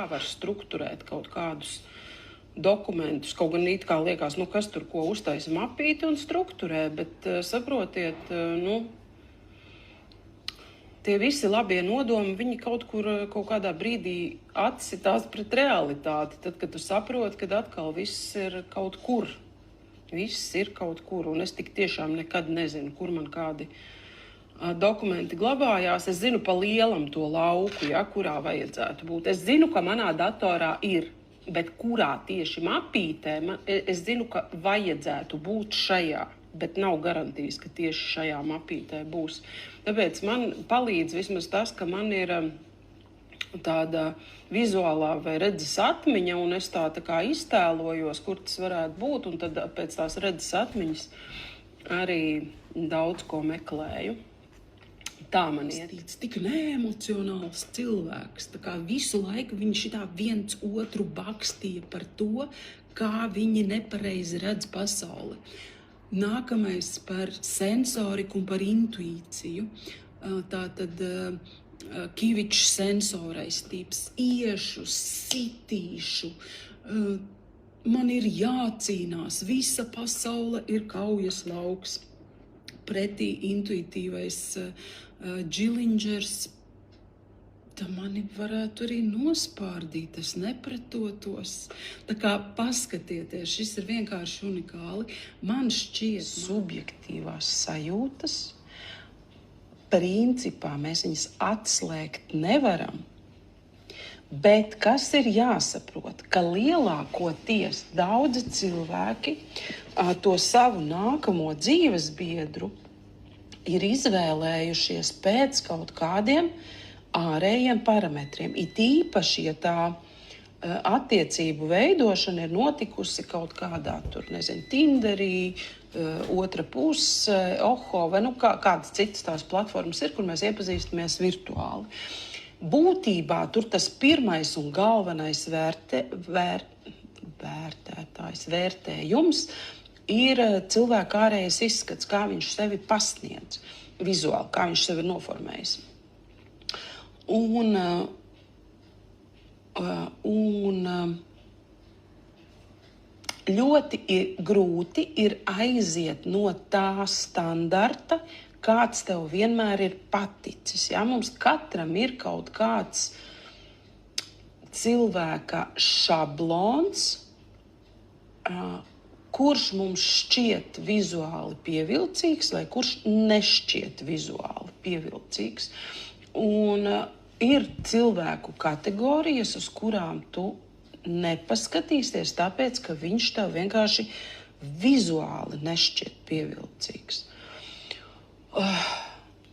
var strukturēt kaut kādus dokumentus, kaut gan it kā liekas, kas tur ko uztaisa mapīti un strukturē, bet saprotiet, tie visi labie nodomi, viņi kaut kādā brīdī atsitās pret realitāti, tad, kad tu saproti, kad atkal viss ir kaut kur. Viss ir kaut kur, un es tik tiešām nekad nezinu, kur man kādi dokumenti glabājās. Es zinu pa lielam to lauku, kurā vajadzētu būt. Es zinu, ka manā datorā ir, bet kurā tieši mapītē, es zinu, ka vajadzētu būt šajā, bet nav garantijas, ka tieši šajā mapītē būs. Tāpēc man palīdz vismaz tas, ka man ir tāda vizuālā vai redzes atmiņa, un es tā kā iztēlojos, kur tas varētu būt, un tad pēc tās redzes atmiņas arī daudz ko meklēju. Tā man iet. Tik neemocionāls cilvēks, tā kā visu laiku viņi šitā viens otru bakstīja par to, kā viņi nepareizi redz pasauli. Nākamais par sensoriku un par intuīciju. Tātad Kivičs sensorais tips, iešu, sitīšu, man ir jācīnās, visa pasaule ir kaujas lauks. Pretī intuitīvais Džilingers, tā mani varētu arī nospārdīt, es nepretotos. Tā kā paskatieties, šis ir vienkārši unikāli. Man šķiet subjektīvās sajūtas, principā mēs viņas atslēgt nevaram, bet kas ir jāsaprot, ka lielākoties daudzi cilvēki to savu nākamo dzīves biedru ir izvēlējušies pēc kaut kādiem ārējiem parametriem. It īpaši, ja tā attiecību veidošana ir notikusi kaut kādā Tinderī, otra puse, Oho, vai kādas citas tās platformas ir, kur mēs iepazīstamies virtuāli. Būtībā tur tas pirmais un galvenais vērtējums ir cilvēka ārējais izskats, kā viņš sevi pasniedz vizuāli, kā viņš sevi ir noformējis. Ļoti grūti ir aiziet no tā standarta, kāds tev vienmēr ir paticis. Ja? Mums katram ir kaut kāds cilvēka šablons, kurš mums šķiet vizuāli pievilcīgs vai kurš nešķiet vizuāli pievilcīgs. Un ir cilvēku kategorijas, uz kurām tu nepaskatīsies, tāpēc, ka viņš tev vienkārši vizuāli nešķiet pievilcīgs.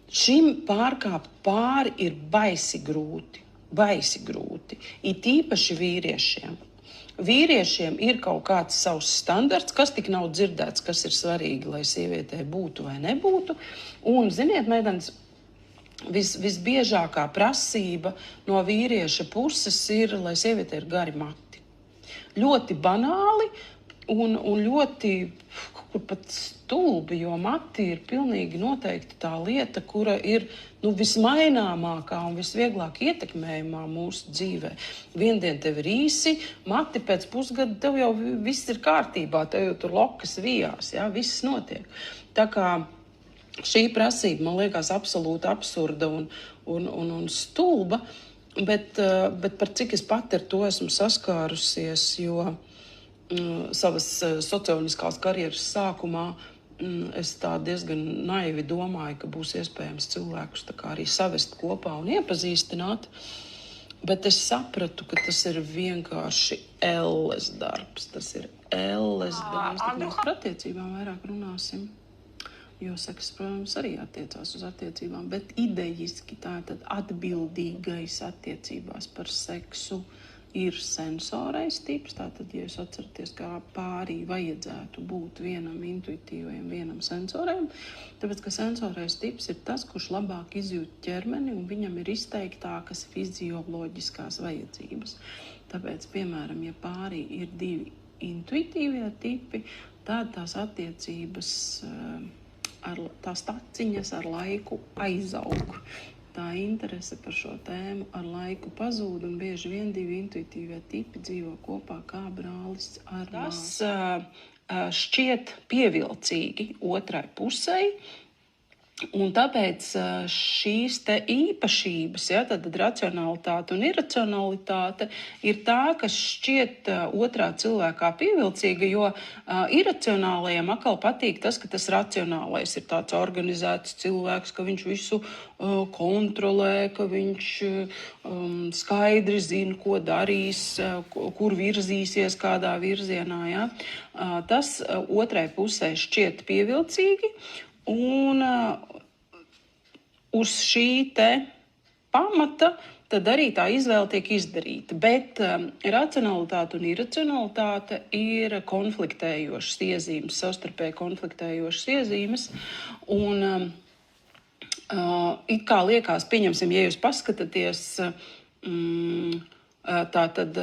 Šim pārkāpt pāri ir baisi grūti. It īpaši vīriešiem. Vīriešiem ir kaut kāds savs standarts, kas tik nav dzirdēts, kas ir svarīgi, lai sievietē būtu vai nebūtu. Un, ziniet, meitenes, visbiežākā prasība no vīrieša puses ir, lai sieviete ir gari mati. Ļoti banāli un ļoti pat stulbi, jo mati ir pilnīgi noteikti tā lieta, kura ir vismaināmākā un visvieglāk ietekmējumā mūsu dzīvē. Viendien tev ir īsi, mati pēc pusgada tev jau viss ir kārtībā, tev jau tur lokas vijās, ja? Viss notiek. Tā kā šī prasība man liekas absolūti absurda un stulba, bet par cik es pati ar to esmu saskārusies, jo savas socioloģiskās karjeras sākumā es tā diezgan naivi domāju, ka būs iespējams cilvēkus tā kā arī savest kopā un iepazīstināt, bet es sapratu, ka tas ir vienkārši elles darbs. Tas ir elles darbs, tad mēs par attiecībām vairāk runāsim. Jo seks, protams, arī attiecās uz attiecībām, bet idejiski tā tad atbildīgais attiecībās par seksu ir sensorais tips. Tātad, ja jūs atceraties, kā pārī vajadzētu būt vienam intuitīvajam, vienam sensorajam, tāpēc, ka sensorais tips ir tas, kurš labāk izjūt ķermeni un viņam ir izteiktākas fizioloģiskās vajadzības. Tāpēc, piemēram, ja pārī ir divi intuitīvie tipi, tad tās attiecības tās taciņas ar laiku aizaug. tā interese par šo tēmu ar laiku pazūd, un bieži vien divi intuitīvie tipi dzīvo kopā kā brālis ar māsu. Tas šķiet pievilcīgi otrai pusei, un tāpēc šīs te īpašības, ja, tad racionalitāte un iracionalitāte ir tā, kas šķiet otrā cilvēkā pievilcīga, jo iracionālajiem atkal patīk tas, ka tas racionālais ir tāds organizēts cilvēks, ka viņš visu kontrolē, ka viņš skaidri zina, ko darīs, kur virzīsies, kādā virzienā. Ja. Tas otrai pusē šķiet pievilcīgi. Un uz šī te pamata tad arī tā izvēle tiek izdarīta. Bet racionalitāte un iracionalitāte ir konfliktējošas iezīmes, savstarpēji konfliktējošas iezīmes. Un it kā liekas, pieņemsim, ja jūs paskatāties, tātad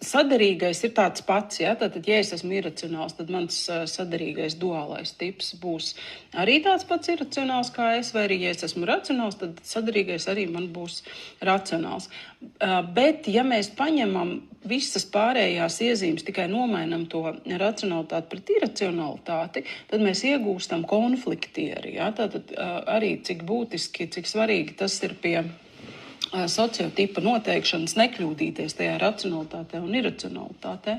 saderīgais ir tāds pats, ja? Tātad, ja es esmu iracionāls, tad mans saderīgais duālais tips būs arī tāds pats iracionāls kā es, vai arī, ja es esmu racionāls, tad saderīgais arī man būs racionāls. Bet, ja mēs paņemam visas pārējās iezīmes, tikai nomainam to racionalitāti pret iracionalitāti, tad mēs iegūstam konfliktieri, ja? Tātad arī cik būtiski, cik svarīgi tas ir pie sociotipa noteikšanas nekļūdīties tajā racionalitātē un iracionalitātē.